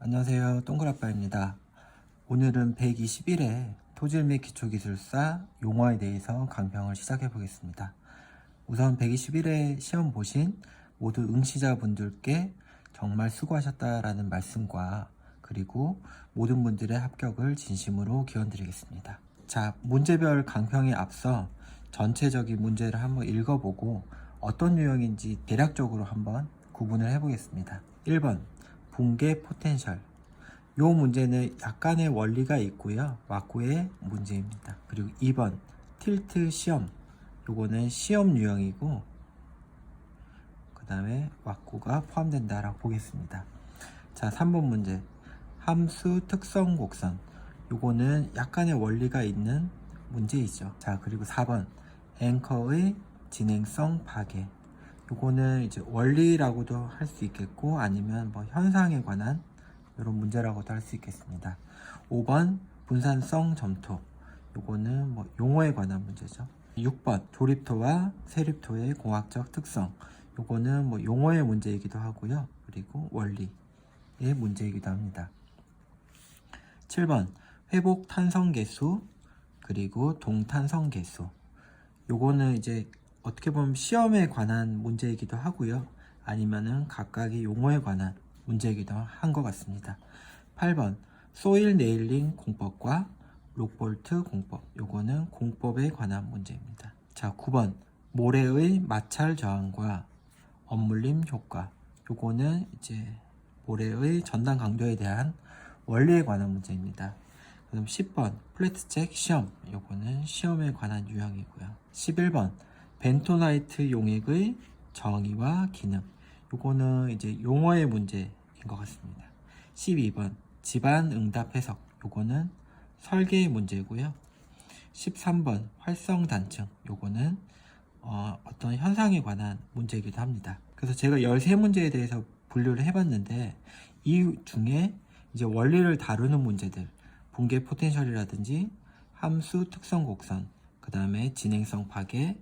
안녕하세요. 동글아빠입니다. 오늘은 121회 토질 및 기초기술사 용어에 대해서 강평을 시작해 보겠습니다. 우선 121회 시험 보신 모두 응시자분들께 정말 수고하셨다라는 말씀과 그리고 모든 분들의 합격을 진심으로 기원드리겠습니다. 자, 문제별 강평에 앞서 전체적인 문제를 한번 읽어보고 어떤 유형인지 대략적으로 한번 구분을 해보겠습니다. 1번 붕괴 포텐셜. 요 문제는 약간의 원리가 있고요. 왁구의 문제입니다. 그리고 2번 틸트 시험. 요거는 시험 유형이고 그 다음에 왁구가 포함된다라고 보겠습니다. 자, 3번 문제 함수 특성 곡선. 요거는 약간의 원리가 있는 문제이죠. 자, 그리고 4번 앵커의 진행성 파괴. 요거는 이제 원리라고도 할 수 있겠고 아니면 뭐 현상에 관한 이런 문제라고도 할 수 있겠습니다. 5번 분산성 점토. 요거는 뭐 용어에 관한 문제죠. 6번 조립토와 세립토의 공학적 특성. 요거는 뭐 용어의 문제이기도 하고요. 그리고 원리의 문제이기도 합니다. 7번 회복 탄성 계수 그리고 동탄성 계수. 요거는 이제 어떻게 보면 시험에 관한 문제이기도 하고요. 아니면은 각각의 용어에 관한 문제이기도 한 것 같습니다. 8번 소일 네일링 공법과 록볼트 공법. 요거는 공법에 관한 문제입니다. 자, 9번 모래의 마찰 저항과 언물림 효과. 요거는 이제 모래의 전단 강도에 대한 원리에 관한 문제입니다. 그럼 10번 플랫잭 시험. 요거는 시험에 관한 유형이고요. 11번 벤토나이트 용액의 정의와 기능. 요거는 이제 용어의 문제인 것 같습니다. 12번 집안 응답 해석. 요거는 설계의 문제고요. 13번 활성 단층. 요거는 어떤 현상에 관한 문제이기도 합니다. 그래서 제가 13문제에 대해서 분류를 해봤는데 이 중에 이제 원리를 다루는 문제들, 붕괴 포텐셜이라든지 함수 특성 곡선, 그 다음에 진행성 파괴,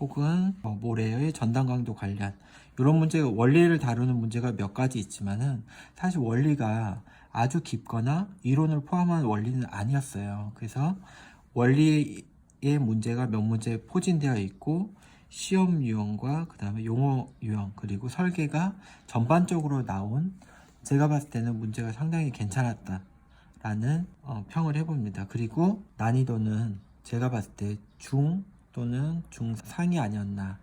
혹은 모래의 전단 강도 관련 이런 문제가 원리를 다루는 문제가 몇 가지 있지만은 사실 원리가 아주 깊거나 이론을 포함한 원리는 아니었어요. 그래서 원리의 문제가 몇 문제 포진되어 있고 시험 유형과 그 다음에 용어 유형 그리고 설계가 전반적으로 나온 제가 봤을 때는 문제가 상당히 괜찮았다 라는 평을 해봅니다. 그리고 난이도는 제가 봤을 때 중 또는 중상이 아니었나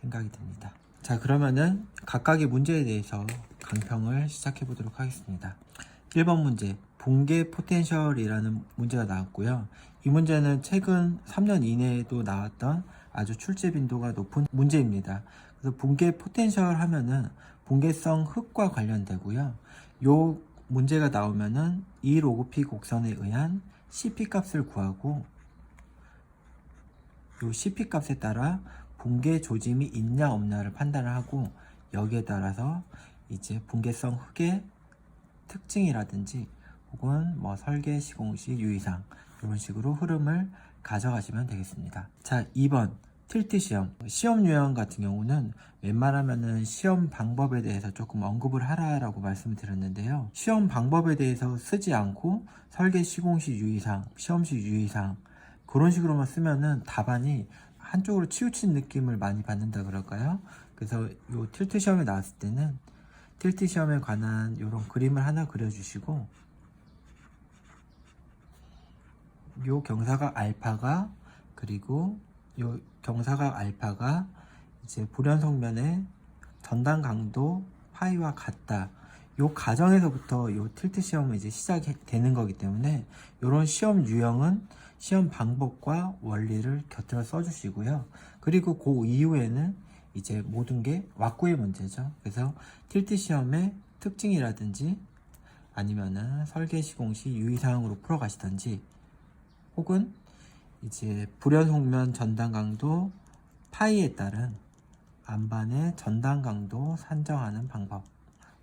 생각이 듭니다. 자, 그러면은 각각의 문제에 대해서 강평을 시작해 보도록 하겠습니다. 1번 문제 붕괴 포텐셜이라는 문제가 나왔고요. 이 문제는 최근 3년 이내에도 나왔던 아주 출제 빈도가 높은 문제입니다. 그래서 붕괴 포텐셜 하면은 붕괴성 흙과 관련되고요. 요 문제가 나오면은 이 로그피 곡선에 의한 CP 값을 구하고 요 CP 값에 따라 붕괴 조짐이 있냐 없냐를 판단을 하고 여기에 따라서 이제 붕괴성 흙의 특징이라든지 혹은 뭐 설계 시공시 유의사항 이런 식으로 흐름을 가져가시면 되겠습니다. 자, 2번 틸트 시험. 시험 유형 같은 경우는 웬만하면은 시험 방법에 대해서 조금 언급을 하라라고 말씀을 드렸는데요. 시험 방법에 대해서 쓰지 않고 설계 시공시 유의사항, 시험시 유의사항 그런 식으로만 쓰면은 답안이 한쪽으로 치우친 느낌을 많이 받는다 그럴까요? 그래서 요 틸트 시험에 나왔을 때는 틸트 시험에 관한 이런 그림을 하나 그려주시고 요 경사각 알파가 그리고 요 경사각 알파가 이제 불연속면의 전단 강도 파이와 같다. 요 가정에서부터 요 틸트 시험은 이제 시작이 되는 거기 때문에 요런 시험 유형은 시험 방법과 원리를 곁들여 써주시고요. 그리고 그 이후에는 이제 모든 게 왁구의 문제죠. 그래서 틸트 시험의 특징이라든지 아니면은 설계 시공시 유의사항으로 풀어가시던지 혹은 이제 불연속면 전단 강도 파이에 따른 안반의 전단 강도 산정하는 방법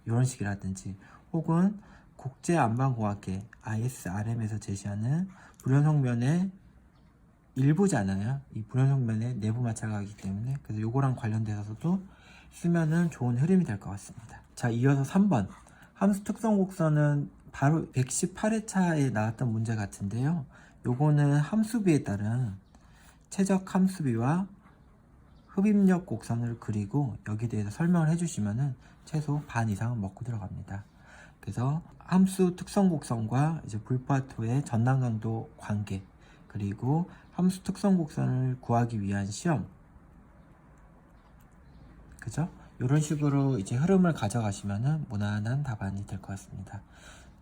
이런 식이라든지 혹은 국제 안반공학계 ISRM에서 제시하는 불연속면의 일부잖아요. 이 불연속면의 내부 마찰가이기 때문에 그래서 요거랑 관련돼서도 쓰면은 좋은 흐름이 될 것 같습니다. 자, 이어서 3번 함수 특성 곡선은 바로 118회차에 나왔던 문제 같은데요. 요거는 함수비에 따른 최적 함수비와 흡입력 곡선을 그리고 여기에 대해서 설명을 해주시면은 최소 반 이상은 먹고 들어갑니다. 그래서 함수 특성 곡선과 이제 불파토의 전단 강도 관계, 그리고 함수 특성 곡선을 구하기 위한 시험, 그죠? 이런 식으로 이제 흐름을 가져가시면은 무난한 답안이 될 것 같습니다.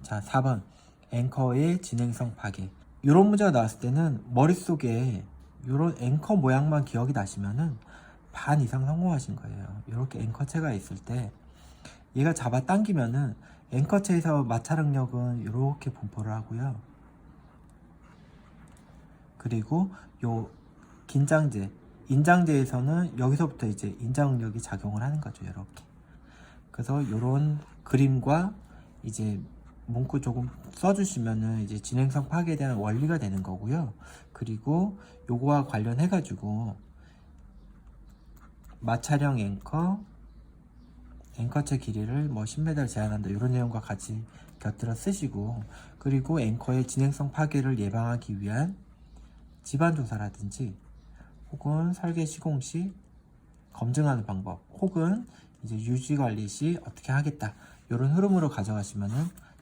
자, 4번 앵커의 진행성 파괴. 이런 문제가 나왔을 때는 머릿속에 이런 앵커 모양만 기억이 나시면은 반 이상 성공하신 거예요. 이렇게 앵커체가 있을 때 얘가 잡아 당기면은 앵커체에서 마찰응력은 이렇게 분포를 하고요. 그리고 요 긴장제, 인장제에서는 여기서부터 이제 인장응력이 작용을 하는 거죠. 이렇게. 그래서 이런 그림과 이제 문구 조금 써주시면은 이제 진행성 파괴에 대한 원리가 되는 거고요. 그리고 요거와 관련해 가지고 마찰형 앵커체 길이를 뭐 10m를 제한한다 이런 내용과 같이 곁들여 쓰시고, 그리고 앵커의 진행성 파괴를 예방하기 위한 집안 조사라든지 혹은 설계 시공 시 검증하는 방법, 혹은 이제 유지 관리 시 어떻게 하겠다, 이런 흐름으로 가져가시면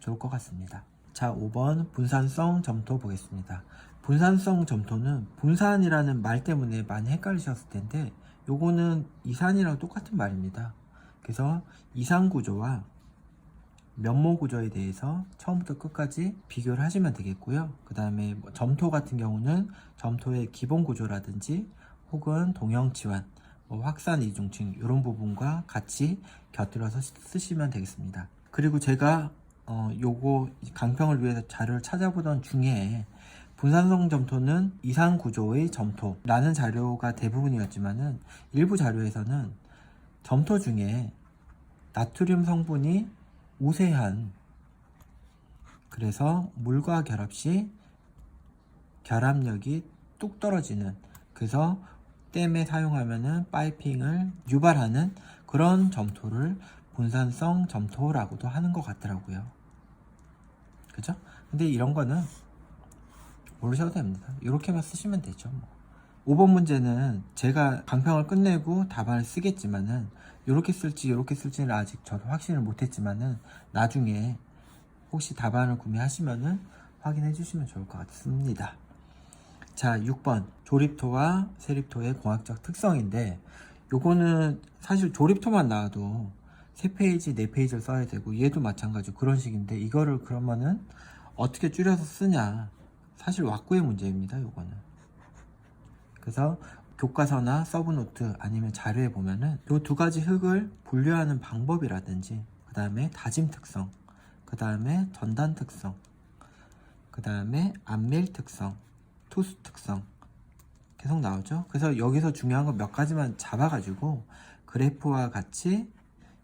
좋을 것 같습니다. 자, 5번 분산성 점토 보겠습니다. 분산성 점토는 분산이라는 말 때문에 많이 헷갈리셨을 텐데 요거는 이산이랑 똑같은 말입니다. 그래서 이산 구조와 면모 구조에 대해서 처음부터 끝까지 비교를 하시면 되겠고요. 그 다음에 뭐 점토 같은 경우는 점토의 기본 구조라든지 혹은 동형 치환, 뭐 확산 이중층 이런 부분과 같이 곁들여서 쓰시면 되겠습니다. 그리고 제가 요거 강평을 위해서 자료를 찾아보던 중에 분산성 점토는 이산 구조의 점토라는 자료가 대부분이었지만은 일부 자료에서는 점토 중에 나트륨 성분이 우세한, 그래서 물과 결합 시 결합력이 뚝 떨어지는, 그래서 댐에 사용하면은 파이핑을 유발하는 그런 점토를 분산성 점토라고도 하는 것 같더라고요. 그죠? 근데 이런 거는 모르셔도 됩니다. 이렇게만 쓰시면 되죠. 뭐. 5번 문제는 제가 강평을 끝내고 답안을 쓰겠지만은 이렇게 쓸지 이렇게 쓸지는 아직 저도 확신을 못했지만은 나중에 혹시 답안을 구매하시면은 확인해 주시면 좋을 것 같습니다. 자, 6번 조립토와 세립토의 공학적 특성인데, 요거는 사실 조립토만 나와도 3페이지 4페이지를 써야 되고 얘도 마찬가지고 그런 식인데, 이거를 그러면은 어떻게 줄여서 쓰냐, 사실 왁구의 문제입니다. 요거는. 그래서 교과서나 서브노트 아니면 자료에 보면은 요 두 가지 흙을 분류하는 방법이라든지, 그 다음에 다짐 특성, 그 다음에 전단 특성, 그 다음에 암밀 특성, 투수 특성 계속 나오죠. 그래서 여기서 중요한 거 몇 가지만 잡아가지고 그래프와 같이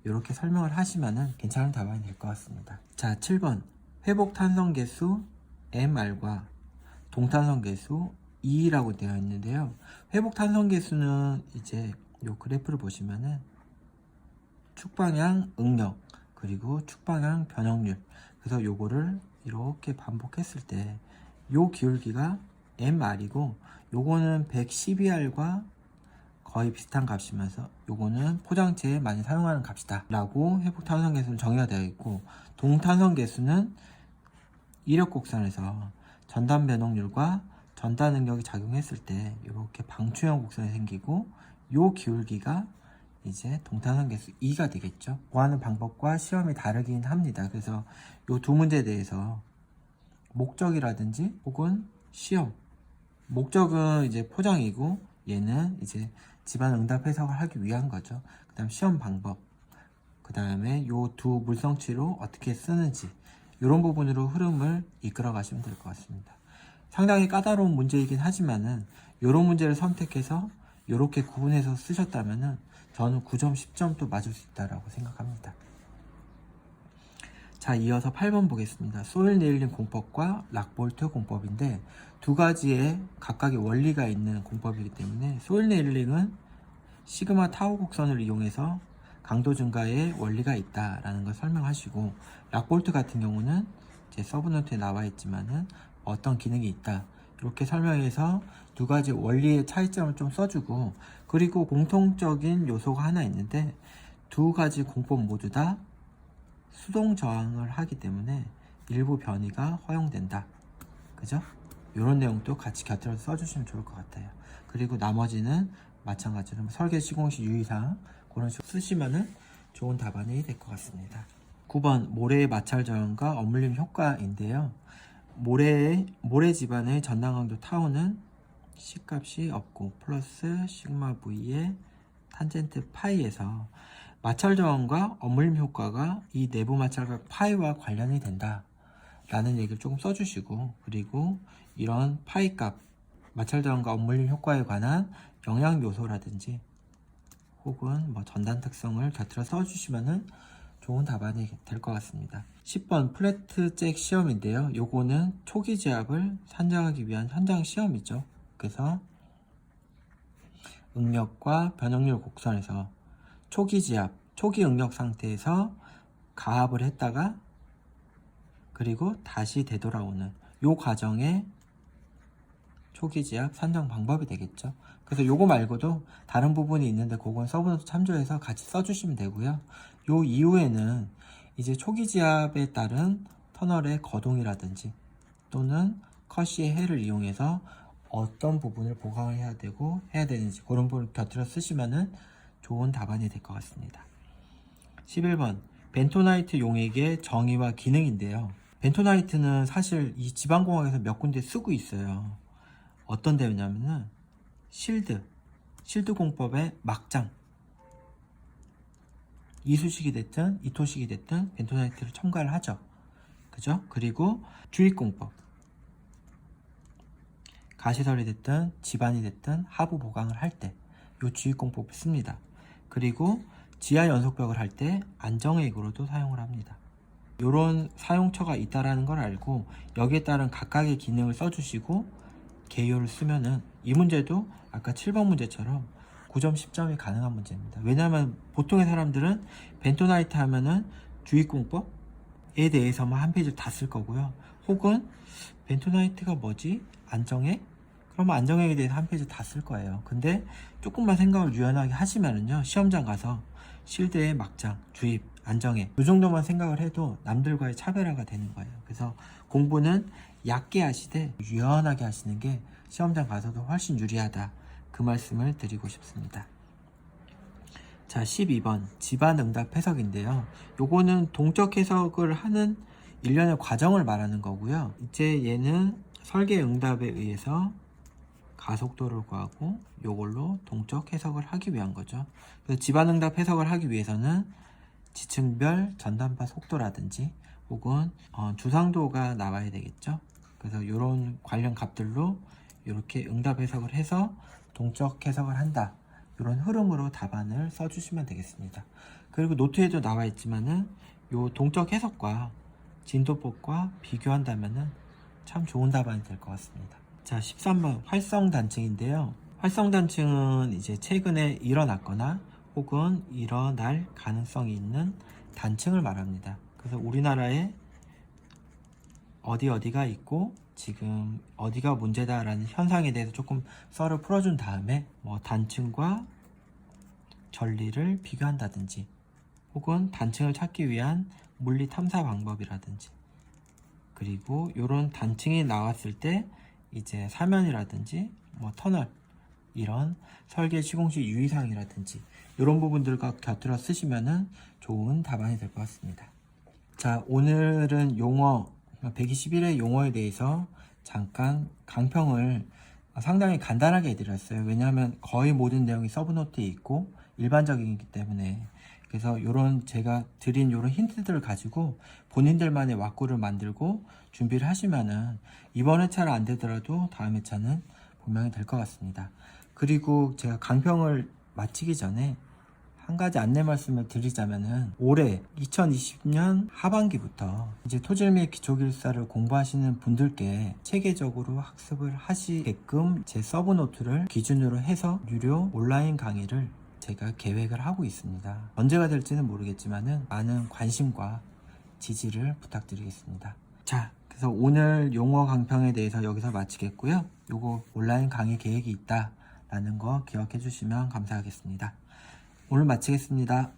이렇게 설명을 하시면은 괜찮은 답안이 될 것 같습니다. 자, 7번 회복 탄성 계수 MR과 동탄성 계수 E라고 되어 있는데요. 회복 탄성 계수는 이제 요 그래프를 보시면은 축방향 응력 그리고 축방향 변형률, 그래서 요거를 이렇게 반복했을 때 요 기울기가 MR이고 요거는 112R과 거의 비슷한 값이면서 요거는 포장체에 많이 사용하는 값이다 라고 회복 탄성 계수는 정의가 되어 있고, 동탄성 계수는 이력 곡선에서 전단 변형률과 전단 응력이 작용했을 때 이렇게 방추형 곡선이 생기고 요 기울기가 이제 동탄성 계수 2가 되겠죠. 구하는 방법과 시험이 다르긴 합니다. 그래서 요 두 문제에 대해서 목적이라든지 혹은 시험, 목적은 이제 포장이고 얘는 이제 집안 응답 해석을 하기 위한 거죠. 그 다음 시험 방법, 그 다음에 요 두 물성치로 어떻게 쓰는지, 이런 부분으로 흐름을 이끌어 가시면 될 것 같습니다. 상당히 까다로운 문제이긴 하지만은 이런 문제를 선택해서 이렇게 구분해서 쓰셨다면은 저는 9점 10점도 맞을 수 있다라고 생각합니다. 자, 이어서 8번 보겠습니다. 소일 네일링 공법과 락볼트 공법인데 두 가지의 각각의 원리가 있는 공법이기 때문에 소일 네일링은 시그마 타우 곡선을 이용해서 강도 증가의 원리가 있다라는 걸 설명하시고, 락볼트 같은 경우는 이제 서브노트에 나와 있지만은 어떤 기능이 있다 이렇게 설명해서 두 가지 원리의 차이점을 좀 써주고, 그리고 공통적인 요소가 하나 있는데 두 가지 공법 모두 다 수동 저항을 하기 때문에 일부 변이가 허용된다. 그죠? 이런 내용도 같이 곁들여서 써주시면 좋을 것 같아요. 그리고 나머지는 마찬가지로 설계 시공시 유의사항 그런 식으로 쓰시면은 좋은 답안이 될 것 같습니다. 9번 모래의 마찰 저항과 어물림 효과인데요. 모래 지반의 전당강도 타우는 C값이 없고 플러스 시그마 V의 탄젠트 파이에서 마찰 저항과 어물림 효과가 이 내부 마찰각 파이와 관련이 된다 라는 얘기를 조금 써주시고, 그리고 이런 파이 값, 마찰 저항과 어물림 효과에 관한 영향 요소라든지 혹은 뭐 전단 특성을 곁들여 써주시면은 좋은 답안이 될 것 같습니다. 10번 플래트 잭 시험인데요. 요거는 초기 지압을 산정하기 위한 현장 시험이죠. 그래서 응력과 변형률 곡선에서 초기 지압, 초기 응력 상태에서 가압을 했다가 그리고 다시 되돌아오는 요 과정의 초기 지압 산정 방법이 되겠죠. 그래서 요거 말고도 다른 부분이 있는데 그건 서브노트 참조해서 같이 써주시면 되고요. 요 이후에는 이제 초기 지압에 따른 터널의 거동이라든지 또는 컷시의 해를 이용해서 어떤 부분을 보강을 해야 되고 해야 되는지 그런 부분을 곁들여 쓰시면은 좋은 답안이 될 것 같습니다. 11번 벤토나이트 용액의 정의와 기능인데요. 벤토나이트는 사실 이 지방공학에서 몇 군데 쓰고 있어요. 어떤 데냐면은 실드 공법의 막장, 이수식이 됐든 이토식이 됐든 벤토나이트를 첨가를 하죠. 그죠? 그리고 주입공법, 가시설이 됐든 지반이 됐든 하부 보강을 할 때 이 주입공법을 씁니다. 그리고 지하 연속벽을 할 때 안정액으로도 사용을 합니다. 이런 사용처가 있다라는 걸 알고 여기에 따른 각각의 기능을 써주시고 개요를 쓰면은 이 문제도 아까 7번 문제처럼 9점 10점이 가능한 문제입니다. 왜냐하면 보통의 사람들은 벤토나이트 하면은 주입공법에 대해서만 한 페이지를 다 쓸 거고요. 혹은 벤토나이트가 뭐지? 안정액? 그러면 안정액에 대해서 한 페이지 다 쓸 거예요. 근데 조금만 생각을 유연하게 하시면은요, 시험장 가서 실드의 막장, 주입, 안정액 이 정도만 생각을 해도 남들과의 차별화가 되는 거예요. 그래서 공부는 얕게 하시되 유연하게 하시는 게 시험장 가서도 훨씬 유리하다, 그 말씀을 드리고 싶습니다. 자, 12번 지반 응답 해석인데요. 요거는 동적 해석을 하는 일련의 과정을 말하는 거고요. 이제 얘는 설계 응답에 의해서 가속도를 구하고 요걸로 동적 해석을 하기 위한 거죠. 그래서 지반 응답 해석을 하기 위해서는 지층별 전단파 속도라든지 혹은 주상도가 나와야 되겠죠. 그래서 이런 관련 값들로 이렇게 응답 해석을 해서 동적 해석을 한다, 이런 흐름으로 답안을 써주시면 되겠습니다. 그리고 노트에도 나와 있지만은 요 동적 해석과 진도법과 비교한다면은 참 좋은 답안이 될 것 같습니다. 자, 13번 활성 단층인데요. 활성 단층은 이제 최근에 일어났거나 혹은 일어날 가능성이 있는 단층을 말합니다. 그래서 우리나라에 어디가 있고 지금 어디가 문제다라는 현상에 대해서 조금 썰을 풀어준 다음에 뭐 단층과 전리를 비교한다든지 혹은 단층을 찾기 위한 물리 탐사 방법이라든지, 그리고 이런 단층이 나왔을 때 이제 사면이라든지 뭐 터널, 이런 설계 시공시 유의사항이라든지 이런 부분들과 곁들여 쓰시면은 좋은 답안이 될 것 같습니다. 자, 오늘은 용어 121의 용어에 대해서 잠깐 강평을 상당히 간단하게 해드렸어요. 왜냐하면 거의 모든 내용이 서브노트에 있고 일반적이기 때문에. 그래서 요런 제가 드린 요런 힌트들을 가지고 본인들만의 왁구를 만들고 준비를 하시면은 이번 회차는 안 되더라도 다음 회차는 분명히 될 것 같습니다. 그리고 제가 강평을 마치기 전에 한 가지 안내 말씀을 드리자면은 올해 2020년 하반기부터 이제 토질 및 기초기술사를 공부하시는 분들께 체계적으로 학습을 하시게끔 제 서브노트를 기준으로 해서 유료 온라인 강의를 제가 계획을 하고 있습니다. 언제가 될지는 모르겠지만은 많은 관심과 지지를 부탁드리겠습니다. 자, 그래서 오늘 용어 강평에 대해서 여기서 마치겠고요. 요거 온라인 강의 계획이 있다라는 거 기억해 주시면 감사하겠습니다. 오늘 마치겠습니다.